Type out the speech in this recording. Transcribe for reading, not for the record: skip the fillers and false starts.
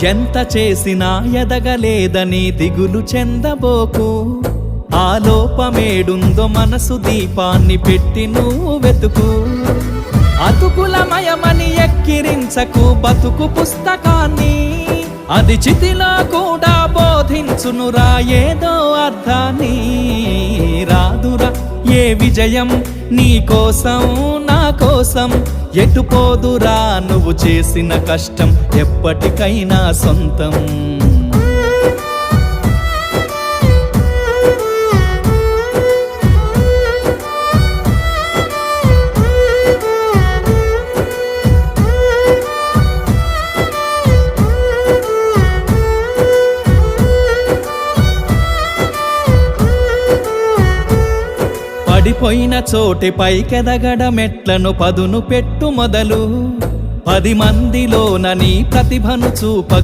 ఎంత చేసినా ఎదగలేదని దిగులు చెందబోకు. ఆ లోపమేడుందో మనసు దీపాన్ని పెట్టి నువ్వు వెతుకు. అతుకులమయమని ఎక్కిరించకు బతుకు పుస్తకాన్ని, అది చితిలో కూడా బోధించునురా ఏదో అర్థాన్ని. రాదురా ఏ విజయం నీ కోసం నా కోసం, ఎటుపోదురా నువ్వు చేసిన కష్టం ఎప్పటికైనా సొంతం. పడిపోయిన చోటి పైకెదగడ మెట్లను పదును పెట్టు మొదలు. 10 మందిలోన నీ ప్రతిభను చూప